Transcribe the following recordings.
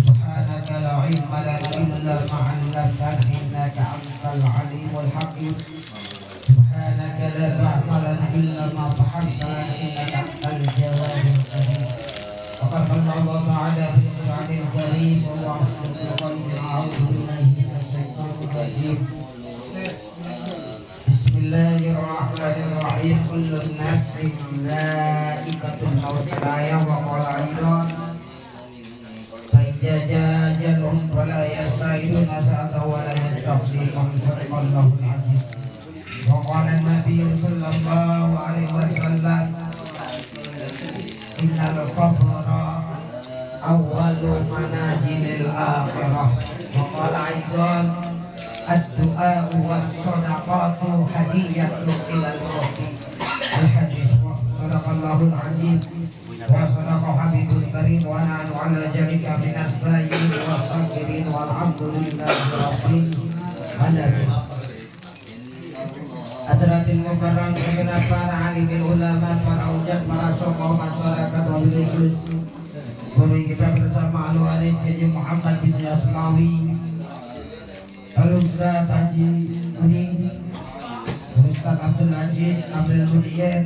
Subhanaka la ilma lana illa ma 'allamtana innaka antal alimul hakim. Subhanaka la rahma lana illa ma fahamtana innaka antal jawabul karim. Wa qala Allah ta'ala fi Qur'anil karim wa huwa asdaqul qawli a'udzu billahi minasy syaithanir rajim. Bismillahirrahmanirrahim. Kullu nafsin dha'iqatul maut. Wa qala aidan jajalhum wala yasta'iduna sa'ata wala yastaqdimun sadaqallahu al-'azim. Wa qala an-nabiy sallallahu alaihi wasallam innal qabra awwalu manazilil akhirah. Wa qala aidan ad-du'a was-sadaqatu hadiyatun ilal rabbi. Al-hadis wa sadaqallahu al-'azim. Wa sadaqa habibul karim wa na'anu ala jalika minas sayyirin wa sakirin walhamdulillahi rabbil alamin. Hadratil mukarram segenap para alimil ulama, para ujat, para sokoh masyarakat wabil khusus guru kita bersama Al-Walid Haji Muhammad bin Asmawi, Al-Ustaz Haji Uni, Ustaz Abdul Aziz Abdul Muriad,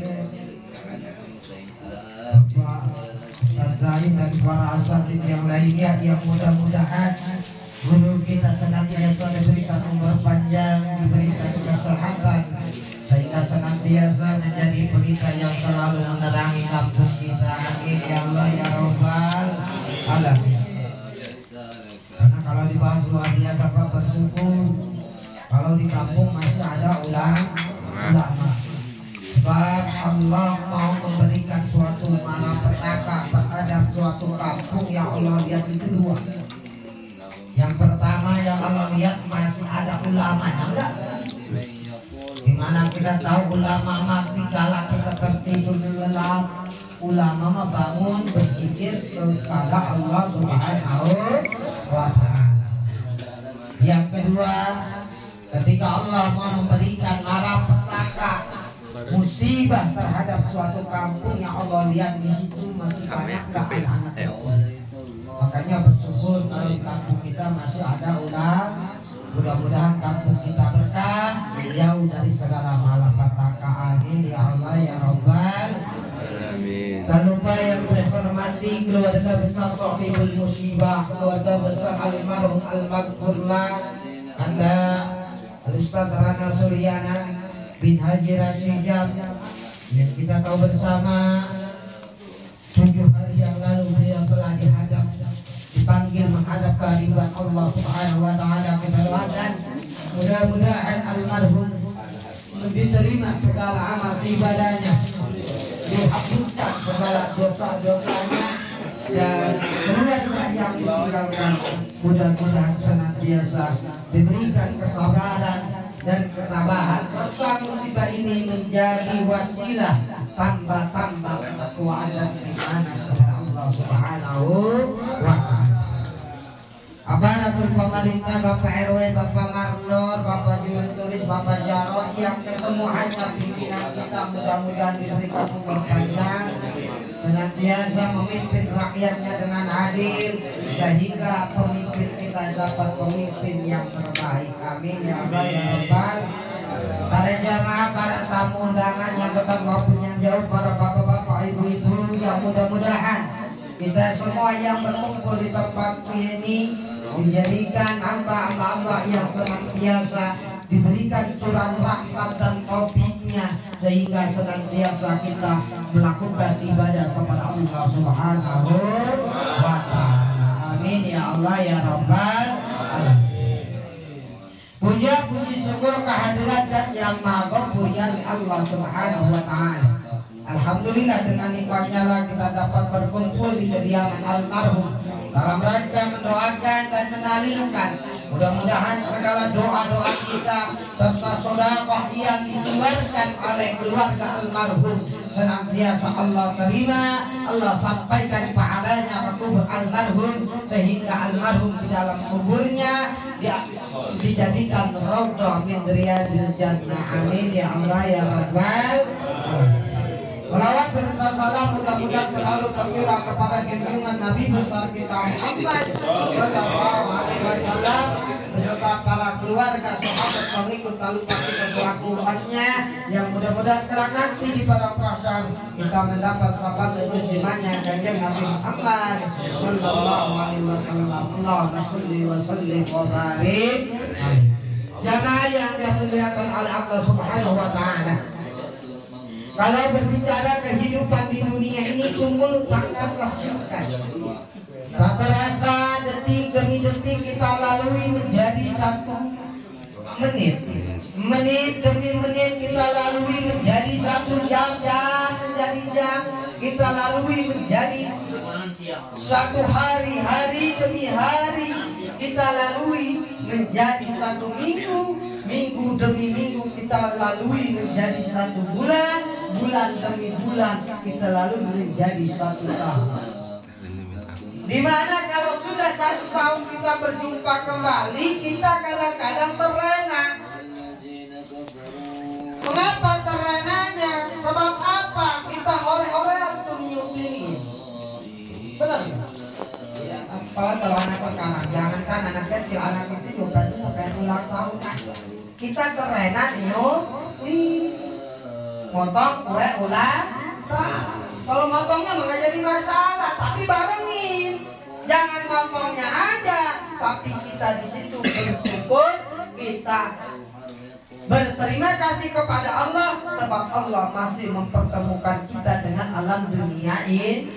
Ustaz Zahid dan para asatidz yang lainnya, yang mudah-mudahan guru kita senantiasa diberikan umur panjang, diberikan kesehatan, sehingga senantiasa menjadi pelita yang selalu menerangi kampus kita. Amin ya Allah ya Rabbal alamin. Karena kalau dibahas luar biasa Pak, bersyukur kalau di kampung masih ada ulama. Sebab Allah mau memberikan suatu malapetaka terhadap suatu kampung yang Allah lihat itu dua. Yang pertama yang Allah lihat masih ada ulama, enggak? Dimana kita tahu ulama mati kala kita tertidur lelap, ulama mah bangun berzikir kepada Allah Subhanahu wa ta'ala. Yang kedua, ketika Allah mau memberikan malapetaka, musibah terhadap suatu kampung yang Allah lihat di situ masih banyak anak-anak. Makanya bersyukur kalau di kampung kita masih ada ulama. Mudah-mudahan kampung kita berkah, jauh dari segala malapetaka. Amin ya Allah ya Rabbal alamin. Dan lupa yang saya hormati keluarga besar Sahibul Musibah, keluarga besar almarhum al-maghfurlah Anda Al-Ustaz Rana Suryana bin Haji Rasyijab, yang kita tahu bersama 7 hari yang lalu beliau telah dihadap, dipanggil menghadap kehadiran Allah Subhanahu wa ta'ala. Kita doakan mudah-mudahan almarhum diterima segala amal ibadahnya, dihapuskan segala dosa-dosanya, dan keluarga yang ditinggalkan mudah-mudahan senantiasa diberikan kesabaran dan ketabahan, serta musibah ini menjadi wasilah tambah-tambah ketakwaan dan keimanan kepada Allah Subhanahu wa ta'ala. Aparatur pemerintah, Bapak RW, Bapak Marlor, Bapak Jurus Tulis, Bapak Jarod, yang kesemuanya pimpinan kita mudah-mudahan diberikan umur panjang, senantiasa memimpin rakyatnya dengan adil, sehingga pemimpin kita dapat pemimpin yang terbaik. Amin ya Allah ya Rabbal. Para jamaah, para tamu undangan yang dekat maupun yang jauh, para bapak-bapak, ibu-ibu, yang mudah-mudahan kita semua yang berkumpul di tempat ini dijadikan hamba-hamba Allah yang senantiasa diberikan curahan rahmat dan taufiknya, sehingga senantiasa kita melakukan ibadah kepada Allah Subhanahu wa ta'ala. Amin ya Allah ya Rabbal alamin. Puja puji syukur kehadirat dan yang maha pujian Allah Subhanahu wa ta'ala. Alhamdulillah dengan nikmatnya lah kita dapat berkumpul di kediaman almarhum dalam rangka mendoakan dan menalilkan. Mudah-mudahan segala doa-doa kita serta sedekah yang dikeluarkan oleh keluarga almarhum senantiasa Allah terima, Allah sampaikan pahalanya ke kubur almarhum sehingga almarhum di dalam kuburnya dijadikan raudhah min riyadil jannah. Amin ya Allah ya Rabbal alamin. Salawat berserta salam mudah-mudahan terlalu tercurah kepada junjungan Nabi besar kita Muhammad Sallallahu Alaihi Wasallam beserta para keluarga, sahabat, pengikut lalu kita selaku umatnya yang mudah-mudahan kelak nanti di padang mahsyar kita mendapat syafaat dan junjungannya kanjeng Nabi Muhammad Sallallahu Alaihi Wasallam. Allahumma sholli wa sallim wa barik. Jamaah yang dimuliakan oleh Allah Subhanahu Wa Taala. Kalau berbicara kehidupan di dunia ini sungguh sangatlah singkat. Tak terasa detik demi detik kita lalui menjadi satu menit. Menit demi menit kita lalui menjadi satu jam, jam menjadi jam kita lalui menjadi satu hari, hari demi hari kita lalui menjadi satu minggu, minggu demi minggu kita lalui menjadi satu bulan, bulan demi bulan kita lalui menjadi satu tahun. Dimana kalau sudah satu tahun kita berjumpa kembali, kita kadang-kadang terlena. Mengapa terlenanya? Sebab apa? Kita oleh-oleh atau niup lilin. Benar nggak? Ya, apalagi kalau anak sekarang, jangankan anak kecil, anak kecil juga sampai ulang tahun. Kita terlena niup lilin. Motong kue ulang tahun. Kalau motongnya nggak jadi masalah, tapi barengin. Jangan motongnya aja, tapi kita di situ bersyukur, kita berterima kasih kepada Allah sebab Allah masih mempertemukan kita dengan alam dunia ini.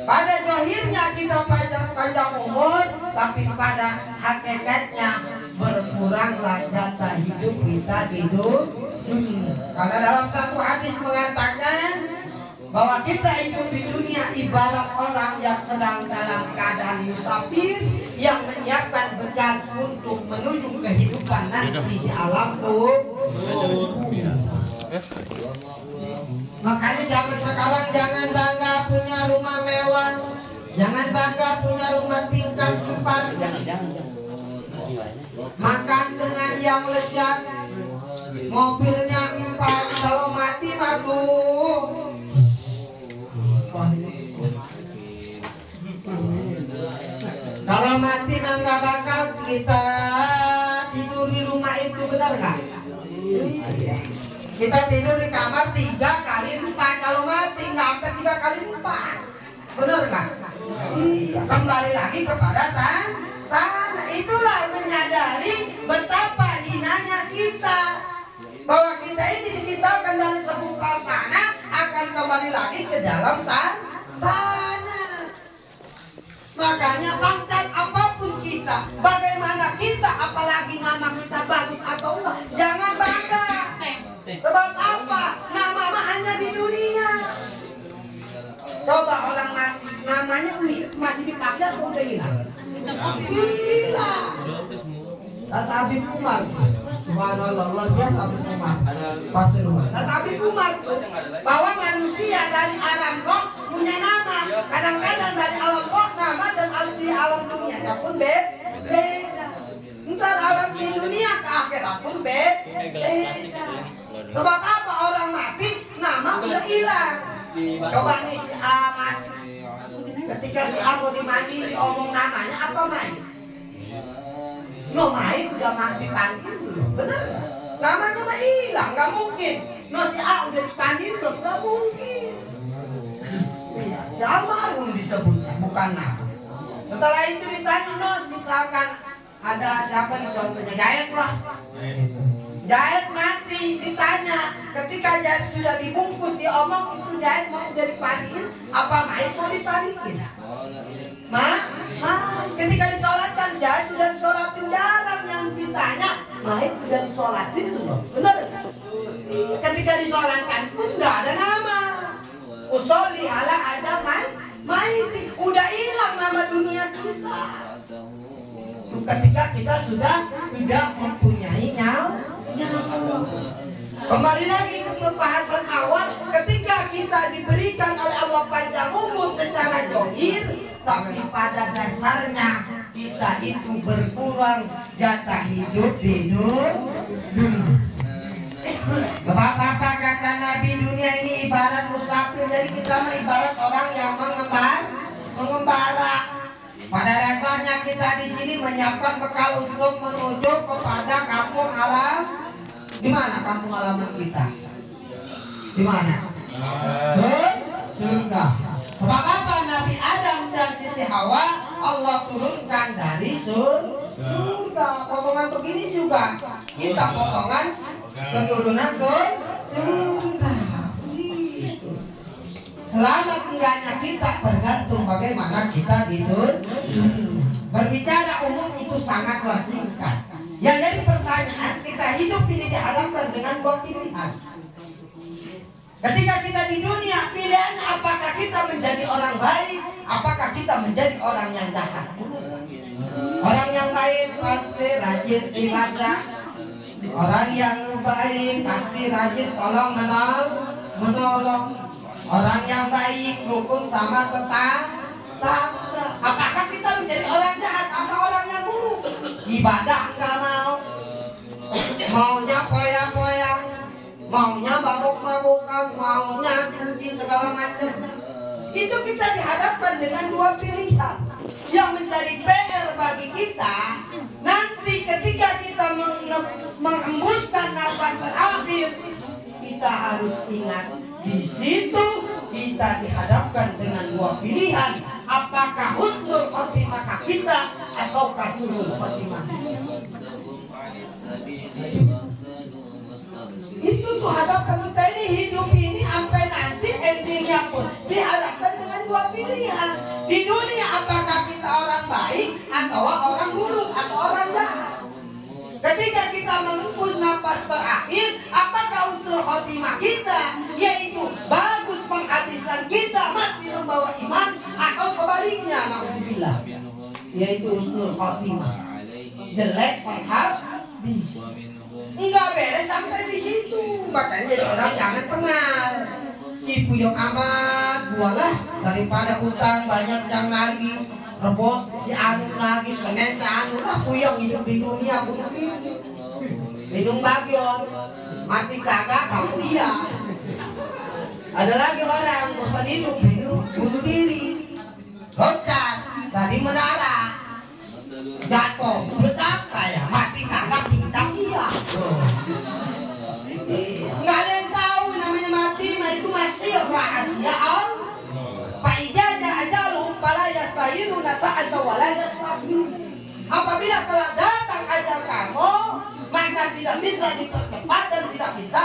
Pada zahirnya kita panjang umur, tapi pada hakikatnya berkuranglah jatah hidup kita di dunia. Karena dalam satu hadis mengatakan bahwa kita hidup di dunia ibarat orang yang sedang dalam keadaan musafir yang menyiapkan bekal untuk menuju kehidupan nanti di alam kubur. Makanya zaman sekarang jangan bangga punya rumah mewah, jangan bangga punya rumah tingkat 4, makan dengan yang lezat, mobilnya 4, kalau mati mabuk. Kalau mati mah nggak bakal kita tidur di rumah itu, benar nggak? Kita tidur di kamar 3 kali 4. Kalau mati nggak sampai 3 kali 4, benar nggak? Iya, kembali lagi kepada tanah. Itulah menyadari betapa hinanya kita, bahwa kita ini diciptakan dari sebongkah tanah akan kembali lagi ke dalam tanah. Makanya pangkat apapun kita, bagaimana kita, apalagi nama kita bagus atau enggak, jangan bangga. Sebab apa? Nama mah hanya di dunia. Coba orang mati, namanya masih dipakai atau udah hilang? Hilang. Kata Habib Umar, subhanallah, luar biasa Habib Umar. Pasti rumah. Kata Habib Umar bahwa manusia dari alam roh punya nama. Kadang-kadang dari alam roh nama dan di alam dunia pun beda. Ntar alam di dunia ke akhirat pun beda. Sebab apa? Orang mati nama udah hilang. Coba nih si A mati. Ketika si A mau dimandi diomong namanya apa main? No main udah mati panggil belum, bener nggak? Namanya mah hilang, nggak mungkin. No si A udah dipanggil belum, nggak mungkin. Iya, si almarhum disebutnya, bukan nama. Setelah itu ditanya, no misalkan ada siapa nih contohnya, Jayet lah. Jayet mati, ditanya. Ketika Jayet sudah dibungkus, diomong itu Jayet mau udah dipanggil, apa main mau dipanggil? Ketika disolatkan Jayet sudah disolatin, jarang yang ditanya Main sudah disolatin belum? Benar? Ketika disolatkan pun nggak ada nama. Usolli ala aja maiti, udah hilang nama dunia kita. Ketika kita sudah tidak mempunyai nyawa. Kembali lagi ke pembahasan awal, ketika kita diberikan oleh Allah panjang umur secara zahir, tapi pada dasarnya kita itu berkurang jatah hidup di dunia. Sebab apa kata Nabi, dunia ini ibarat musafir, jadi kita mah ibarat orang yang mengembara. Pada dasarnya kita di sini menyiapkan bekal untuk menuju kepada kampung alam. Di mana kampung halaman kita? Di mana? Surga. Sebab apa? Nabi Adam dan Siti Hawa Allah turunkan dari surga. Potongan begini juga kita potongan keturunan surga. Selamat enggaknya kita tergantung bagaimana kita tidur. Berbicara umum itu sangatlah singkat. Yang jadi pertanyaan, kita hidup ini dihadapkan dengan dua pilihan. Ketika kita di dunia, pilihannya apakah kita menjadi orang baik, apakah kita menjadi orang yang jahat. Orang yang baik pasti rajin ibadah. Orang yang baik pasti rajin tolong menolong. Orang yang baik rukun sama tetangga. Apakah kita menjadi orang jahat atau orang yang buruk? Ibadah enggak mau, maunya poya-poya, maunya mabuk-mabukan, maunya judi segala macamnya. Itu kita dihadapkan dengan dua pilihan. Yang menjadi PR bagi kita, nanti ketika kita mengembuskan nafas terakhir, kita harus ingat di situ kita dihadapkan dengan dua pilihan. Apakah husnul khotimah kita atau su'ul khotimah? Itu tuh hadapkan kita ini, hidup ini sampai nanti endingnya pun dihadapkan dengan dua pilihan. Di dunia apakah kita orang baik atau orang buruk atau orang jahat? Ketika kita menghembus nafas terakhir, apakah husnul khotimah kita, yaitu bagus penghabisan kita, mati membawa iman, atau sebaliknya, na'udzubillah, yaitu husnul khotimah, jelek penghabis. Enggak beres sampai di situ. Makanya jadi orang jangan kenal. Dipuyok amat, bualah daripada utang banyak yang lagi. Rebos si anu lagi, Senin si anu lah, puyok hidup di dunia bunuh diri. Minum bagian, mati kagak kamu iya. Ada lagi orang bosan hidup bunuh diri. Loncat dari menara, jatuh betapa ya, mati kagak bintang iya. Nggak ada yang tahu namanya mati, itu masih rahasia Allah. Pak ijazah ajalum fala yastahiluna sa'ata wala yastabir. Apabila telah datang ajal kamu, maka tidak bisa dipercepat dan tidak bisa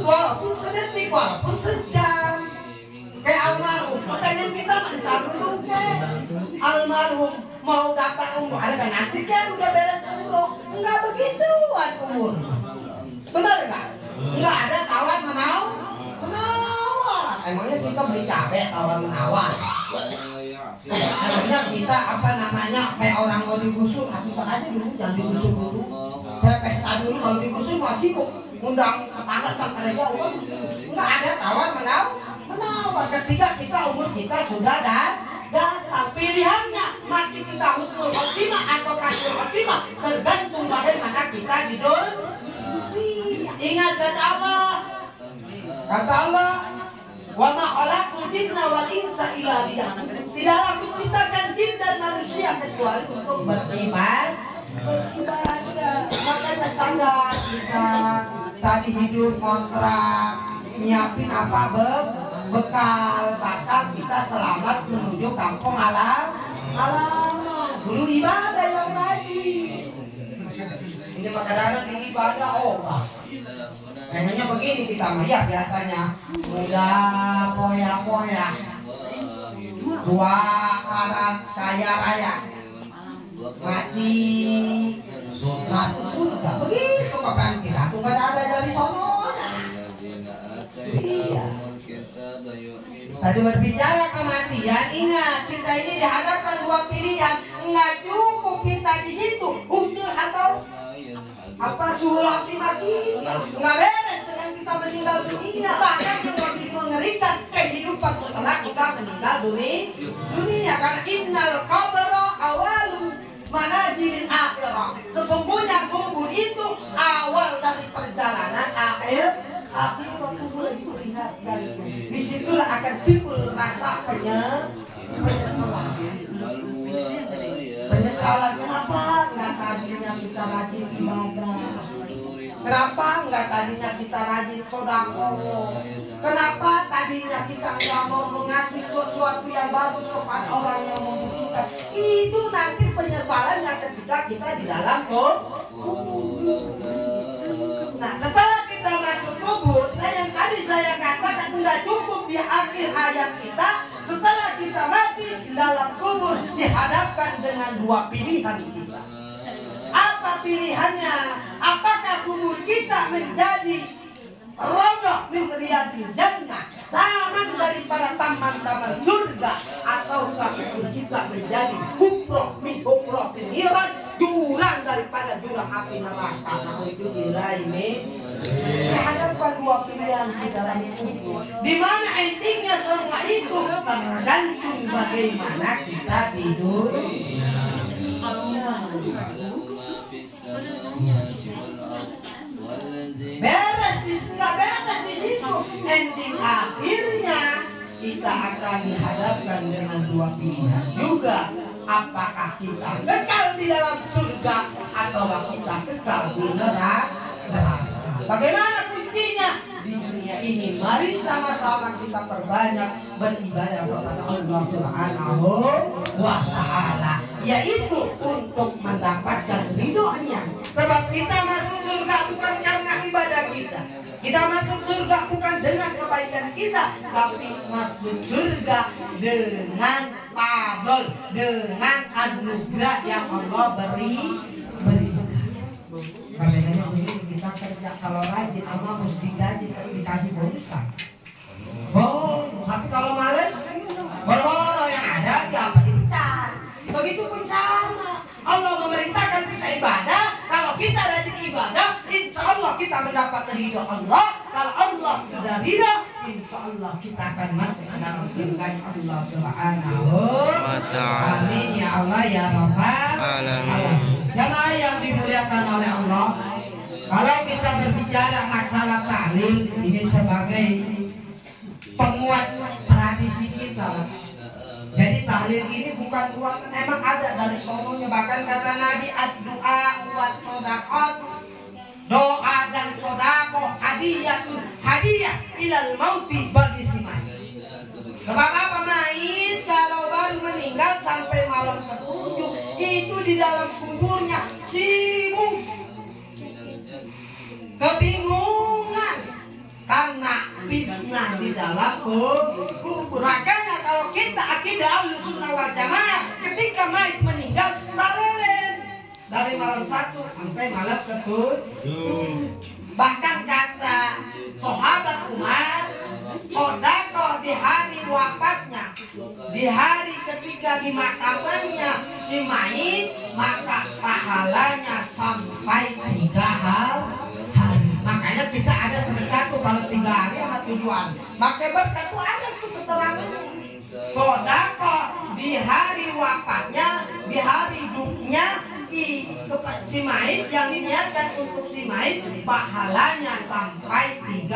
walaupun sedetik, walaupun sejam. Kayak almarhum, pengen kita mentar dulu ke almarhum mau daftar umroh, ada kan nanti kan udah beres umroh. Enggak begituan umur. Benar enggak? Enggak ada tawar menawar. Emangnya kita beli cabai tawar menawar? Emangnya kita apa namanya kayak orang mau digusur? Aku aja dulu, jangan digusur dulu. Saya pesta dulu, kalau digusur masih sibuk undang tetangga ada jauh. Enggak ada tawar menawar. Ketika kita umur kita sudah datang, pilihannya mati kita husnul khotimah atau su'ul khotimah tergantung bagaimana kita hidup. Ingat kata Allah, wa ma khalaqul jinna wal insa illa liya'budun. Tidaklah aku ciptakan jin dan manusia kecuali untuk beribadah. Makanya sadar kita tadi hidup kontrak, nyiapin apa bekal, bakal kita selamat menuju kampung halaman. Guru ibadah yang rajin. Ini kadang-kadang di ibadah kayaknya begini kita melihat biasanya muda poya-poya, tua karat kaya raya, mati masuk surga. Begitu kapan kita tuh nggak ada dari sononya. Iya. Tadi berbicara kematian, ingat kita ini dihadapkan dua pilihan. Nggak cukup kita di situ usul atau apa suhul khotimah kita. Nggak beres dengan kita meninggal dunia. Bahkan yang lebih mengerikan kehidupan setelah kita meninggal dunia. Karena innal qabra awalu manazilil akhirah. Sesungguhnya kubur itu awal dari perjalanan akhir. Kubur itu lihat dari disitulah akan timbul rasa penyesalan. Penyesalan kenapa nggak tadinya kita rajin ibadah? Kenapa nggak tadinya kita rajin sedekah? Kenapa tadinya kita nggak mau mengasih sesuatu yang bagus kepada orang yang membutuhkan? Itu nanti penyesalannya ketika kita di dalam kubur. Nah, setelah kita masuk kubur, nah yang tadi saya katakan nggak cukup di akhir hayat kita. Setelah kita mati dalam kubur dihadapkan dengan dua pilihan kita. Apa pilihannya? Apakah kubur kita menjadi raudhah min riyadil jannah, taman daripada taman-taman surga, ataukah kubur kita menjadi hufrah min hufratin niran, jurang daripada jurang api neraka? Nah, itu diraih dihadapkan dua pilihan di dalam kubur. Di mana intinya semua itu tergantung bagaimana kita tidur. Beres di situ. Ending akhirnya kita akan dihadapkan dengan dua pilihan juga. Apakah kita kekal di dalam surga atau kita kekal di neraka? Bagaimana kuncinya? Di dunia ini mari sama-sama kita perbanyak beribadah kepada Allah Subhanahu wa ta'ala, yaitu untuk mendapatkan ridhonya. Sebab kita masuk surga bukan karena ibadah kita. Kita masuk surga bukan dengan kebaikan kita, tapi masuk surga dengan fadl, dengan anugerah yang Allah beri. Kadang-kadang begini kita kerja kalau rajin sama mesti digaji, tapi dikasih bonus kan? Tapi kalau males, boro-boro yang ada apa dipecat. Begitupun sama. Allah memerintahkan kita ibadah. Kalau kita rajin ibadah, insya Allah kita mendapat ridho Allah. Kalau Allah sudah ridho, insya Allah kita akan masuk ke dalam surga Allah Subhanahu wa ta'ala. Amin ya Allah ya Rabbal alamin. Jamaah yang dimuliakan oleh Allah, kalau kita berbicara masalah tahlil ini sebagai penguat tradisi kita. Jadi tahlil ini bukan buatan, emang ada dari sononya. Bahkan kata Nabi, ad-du'a wa shadaqat, doa dan sedekah hadiah ilal mauti bagi si mayit. Bapak-bapak mayit kalau baru meninggal sampai malam ke-7 itu di dalam kuburnya sibuk, kebingungan karena fitnah di dalam kubur. Makanya kalau kita akidah Ahlussunnah wal Jamaah, ketika mayit meninggal talelen dari malam 1 sampai malam ke-7. Bahkan kata sahabat Umar, sedekah di hari wafatnya, di hari ketika dimakamannya si mayit, maka pahalanya sampai 3 hari. Makanya kita ada sedekah tuh kalau 3 hari sama 7 hari. Maka berkat tuh ada tuh keterangannya. Sedekah di hari wafatnya, di hari hidupnya si mayit, yang diniatkan untuk si mayit, pahalanya sampai 3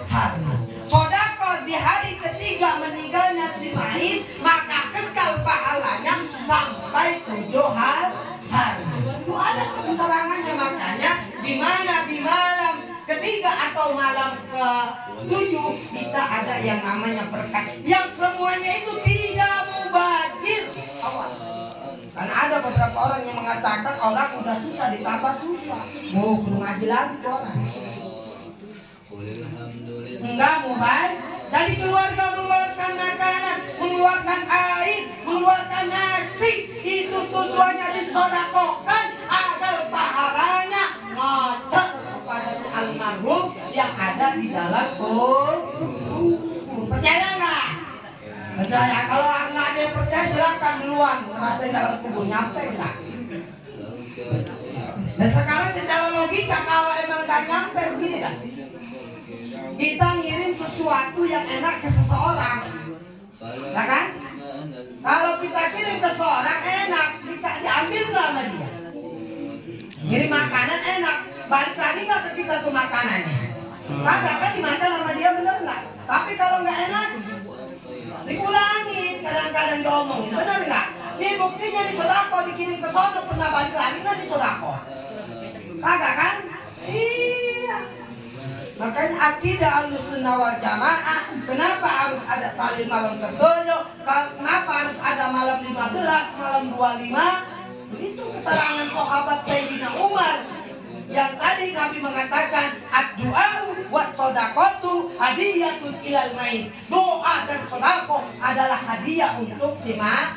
hari. Sedekah di hari ketiga meninggalnya si mayit, maka kekal pahalanya sampai 7 hari. Itu ada keterangannya. Makanya di mana di malam ketiga atau malam ke-7 kita ada yang namanya berkat, yang semuanya itu tidak mubazir. Karena ada beberapa orang yang mengatakan orang udah susah ditambah susah, mau perlu ngaji lagi tuh orang. Enggak mubazir. Dari keluarga mengeluarkan makanan, mengeluarkan air, mengeluarkan nasi, itu tujuannya disedekahkan agar di dalam kubur. Percaya nggak? Percaya. Kalau nggak ada yang percaya silakan duluan ngerasain dalam kubur, nyampe nggak? Dan sekarang secara logika kalau emang nggak nyampe begini kan? Kita ngirim sesuatu yang enak ke seseorang, ya kan? Kalau kita kirim ke seseorang enak, diambil nggak sama dia? Ngirim makanan enak, balik lagi nggak ke kita tuh makanannya? Kagak kan dimakan sama dia, bener nggak? Tapi kalau nggak enak, dipulangin, kadang-kadang diomongin, bener nggak? Ini buktinya di sodako, dikirim ke sono, pernah balik lagi nggak di sodako? Kagak kan? Iya. Makanya akidah Ahlussunnah wal Jamaah, kenapa harus ada tahlil malam ke-7? Kenapa harus ada malam 15, malam 25? Itu keterangan sahabat Sayyidina Umar. Yang tadi Nabi mengatakan ad-du'a'u wa shadaqatu hadiyatun ilal mayit. Doa dan sedekah adalah hadiah untuk si mayit.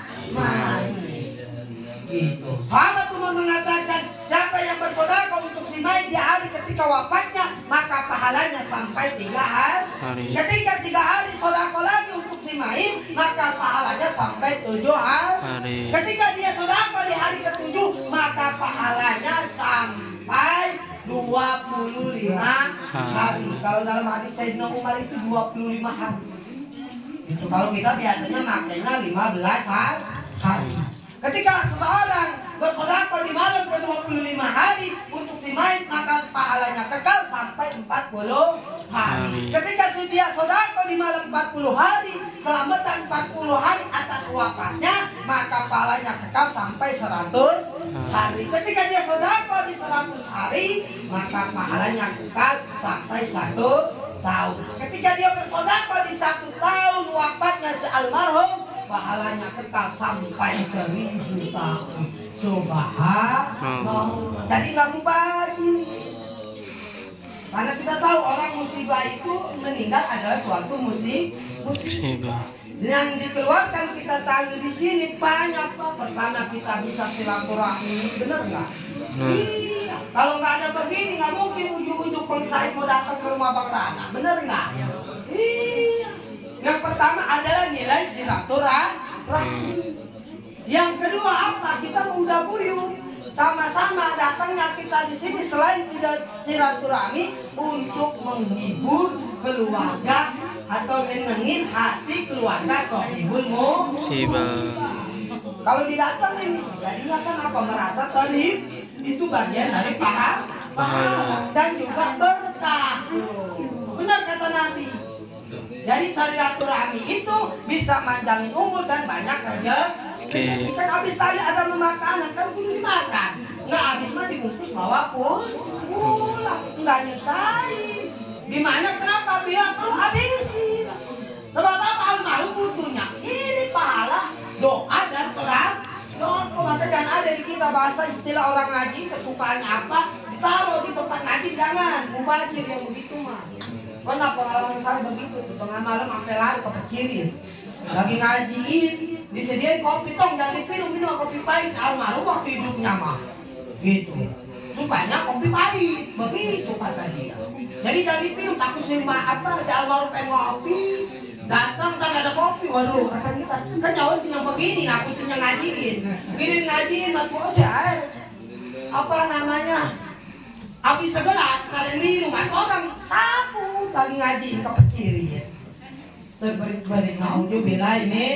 Gitu. Sahabat Umar mengatakan siapa yang bersedekah untuk si mayit di hari ketika wafatnya, maka pahalanya sampai 3 hari. Ketika 3 hari sedekah lagi untuk si mayit, maka pahalanya sampai 7 hari. Ketika dia sedekah di hari ke-7, maka pahalanya sampai 25 hari. Kalau dalam hadis Sayyidina Umar itu 25 hari. Itu kalau kita biasanya makanya 15 hari. Ketika seseorang bersedekah di malam ke-25 hari untuk si mayit, maka pahalanya kekal sampai 40 hari. Ketika dia sedekah di malam 40 hari, selamatan 40 hari atas wafatnya, maka pahalanya kekal sampai 100 hari. Ketika dia sedekah di 100 hari, maka pahalanya kekal sampai 1 tahun. Ketika dia bersedekah di 1 tahun wafatnya si almarhum, pahalanya kekal sampai 1000 tahun. Subhanallah. Jadi nggak mubazir. Karena kita tahu orang musibah itu meninggal adalah suatu musibah. Yang dikeluarkan kita tahu di sini banyak Pak. Pertama kita bisa silaturahmi, benar nggak? Iya. Kalau nggak ada begini nggak mungkin ujung-ujung pengsaing mau datang ke rumah Bang Rana, benar nggak? Iya. Yang pertama adalah nilai silaturahmi. Yang kedua apa? Kita mudah guyup. Sama-sama datangnya kita di sini selain tidak silaturahmi untuk menghibur keluarga atau menyenangin hati keluarga sohibul musibah. Kalau didatangin, jadinya kan apa? Merasa terhib. Itu bagian dari pahala dan juga berkah. Benar kata Nabi. Jadi silaturahmi itu bisa manjangin umur dan banyak rezeki. Kan habis tadi ada makanan kan kudu dimakan. Nggak habis mah dibungkus bawa pulang. Nggak nyusahin. Dimana kenapa bilang perlu habisin? Sebab apa almarhum butuhnya? Ini pahala, doa dan sedekah. Contoh maka jangan ada di kita bahasa istilah orang ngaji kesukaannya apa ditaruh di tempat ngaji, jangan mubazir yang begitu mah. Pernah pengalaman saya begitu, tengah malam sampai lari ke Pecirin. Lagi ngajiin, disediain kopi tong, jangan minum kopi pahit. Almarhum waktu hidupnya mah, gitu. Sukanya kopi pahit, begitu kata dia. Jadi jangan minum, takut si almarhum pengen ngopi. Datang kan ada kopi, waduh kata kita, kan nyawa punya begini, aku punya ngajiin. Begini ngajiin, matu aja apa namanya? Habis segelas, kalian minum, orang takut lagi ngaji ke kiri. Terberit-berit naudzubillah ini.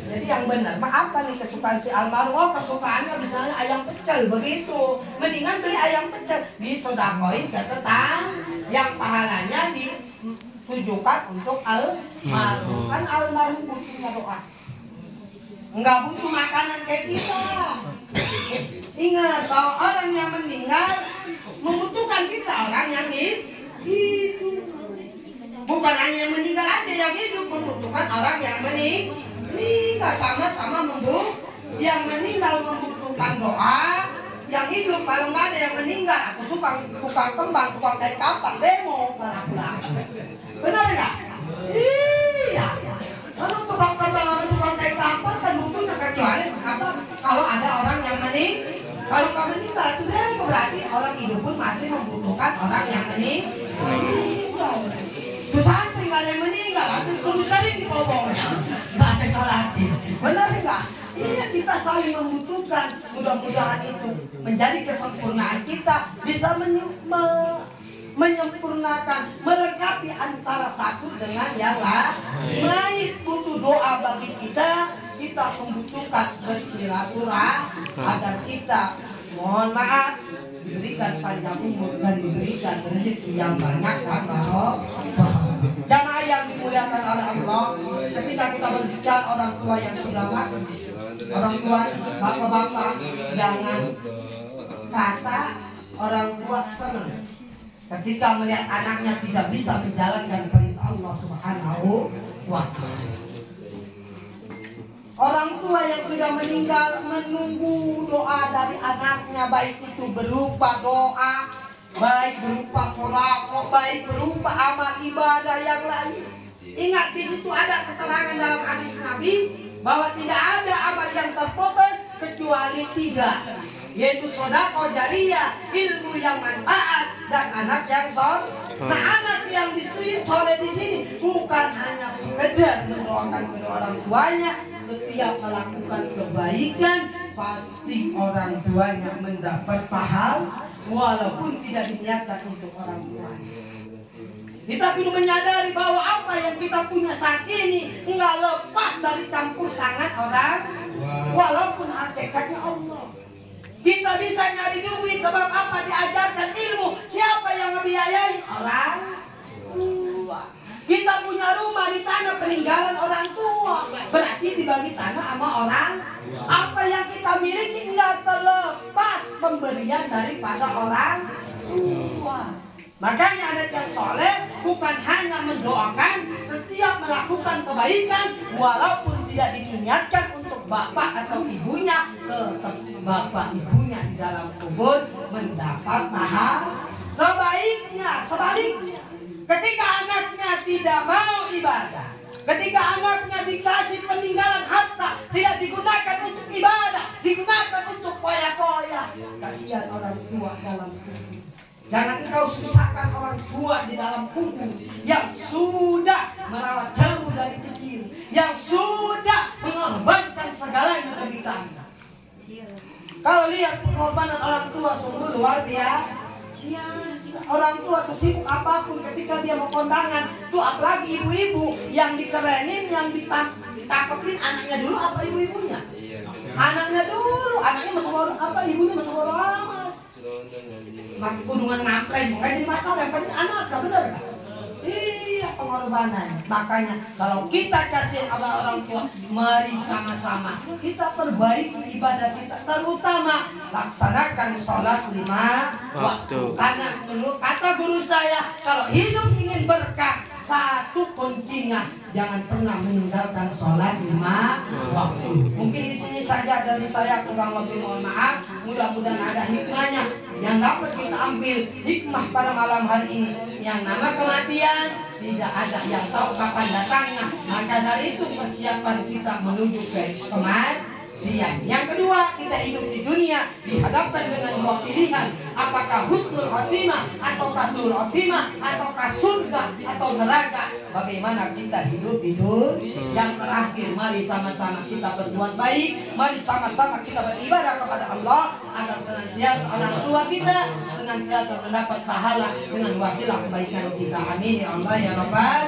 Jadi yang benar, apa nih kesukaan si almarhum? Kesukaannya misalnya ayam pecel begitu. Mendingan beli ayam pecel, disodakoin ke tetangga yang pahalanya ditujukan untuk almarhum. Kan almarhum butuhnya doa. Enggak butuh makanan kayak kita. Ingat bahwa orang yang meninggal membutuhkan kita, orang yang hidup. Bukan hanya yang meninggal aja yang hidup, membutuhkan orang yang meninggal. Sama-sama membutuhkan. Yang meninggal membutuhkan doa, yang hidup kalau nggak ada yang meninggal, aku tukang kembang, tukang kain kapak, demo, benar nggak? Iya. Lalu tukang kembang sama tukang kain kapak kan butuhnya kecuali apa? Kalau ada orang yang meninggal. Kalau kamu meninggal itu berarti orang hidup pun masih membutuhkan orang yang meninggal. nggak ada yang meninggal, atau guru sering dikobongnya, nggak ada salati. Benar nggak? Iya, kita saling membutuhkan. Mudah-mudahan itu menjadi kesempurnaan kita, bisa menyempurnakan, melengkapi antara satu dengan yang lain. Butuh doa bagi kita. Kita membutuhkan bersilaturahmi agar kita, mohon maaf, diberikan panjang umur dan diberikan rezeki yang banyak dan barokah. Jamaah yang dimuliakan oleh Allah, ketika kita berbicara orang tua yang sudah mati, orang tua bapak-bapak, jangan kata orang tua senang ketika melihat anaknya tidak bisa menjalankan perintah Allah Subhanahu wa Ta'ala. Orang tua yang sudah meninggal menunggu doa dari anaknya, baik itu berupa doa, baik berupa sholawat, baik berupa amal ibadah yang lain. Ingat, di situ ada keterangan dalam hadis Nabi bahwa tidak ada amal yang terputus kecuali 3, yaitu sedekah jariyah, ilmu yang manfaat, dan anak yang soleh. Nah, anak yang soleh di sini bukan hanya sekedar mendoakan kedua orang tuanya. Setiap melakukan kebaikan pasti orang tuanya mendapat pahala walaupun tidak diniatkan untuk orang tuanya. Kita perlu menyadari bahwa apa yang kita punya saat ini nggak lepas dari campur tangan orang, walaupun hakikatnya Allah. Kita bisa nyari duit sebab apa? Diajarkan ilmu. Siapa yang ngebiayain? Orang tua. Kita punya rumah di tanah peninggalan orang tua, berarti dibagi tanah sama orang. Apa yang kita miliki nggak terlepas pemberian daripada orang tua. Makanya anak yang soleh bukan hanya mendoakan, setiap melakukan kebaikan walaupun tidak diniatkan untuk bapak atau ibunya, tetap bapak ibunya di dalam kubur mendapat pahala. Sebaliknya, ketika anaknya tidak mau ibadah, ketika anaknya dikasih peninggalan harta, tidak digunakan untuk ibadah, digunakan untuk poya-poya, kasihan orang tua dalam kubur. Jangan engkau susahkan orang tua di dalam kubur yang sudah merawat kamu dari kecil, yang sudah mengorbankan segalanya bagi kamu. Kalau lihat pengorbanan orang tua sungguh luar biasa. Orang tua sesibuk apapun ketika dia mau kondangan, tuh apalagi ibu-ibu yang dikerenin, yang ditakepin anaknya dulu apa ibu-ibunya? Anaknya dulu, anaknya masuk bodoh apa, ibunya masuk bodoh amat. Makin kudungan ngapleng, nggak jadi masalah, yang penting anak, bener kan? Iya, pengorbanan. Makanya kalau kita kasih sama orang tua, mari sama-sama kita perbaiki ibadah kita, terutama laksanakan sholat 5 waktu. Karena menurut kata guru saya, kalau hidup ingin berkah, satu kuncinya jangan pernah meninggalkan sholat 5 waktu. Mungkin ini saja dari saya, kurang lebih mohon maaf. Mudah-mudahan ada hikmahnya yang dapat kita ambil hikmah pada malam hari ini. Yang nama kematian tidak ada yang tahu kapan datangnya. Maka dari itu persiapan kita menuju ke kematian. Yang kedua, kita hidup di dunia dihadapkan dengan dua pilihan, apakah husnul khotimah ataukah sul khotimah, ataukah surga atau neraka. Bagaimana kita hidup di dunia? Yang terakhir, mari sama-sama kita berbuat baik, mari sama-sama kita beribadah kepada Allah agar senantiasa orang tua kita senantiasa mendapat pahala dengan wasilah kebaikan kita. Amin ya Allah ya Rabbal.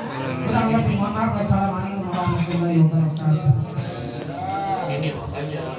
Kurang lebih mohon maaf. Wassalamualaikum warahmatullahi wabarakatuh. Ini saja.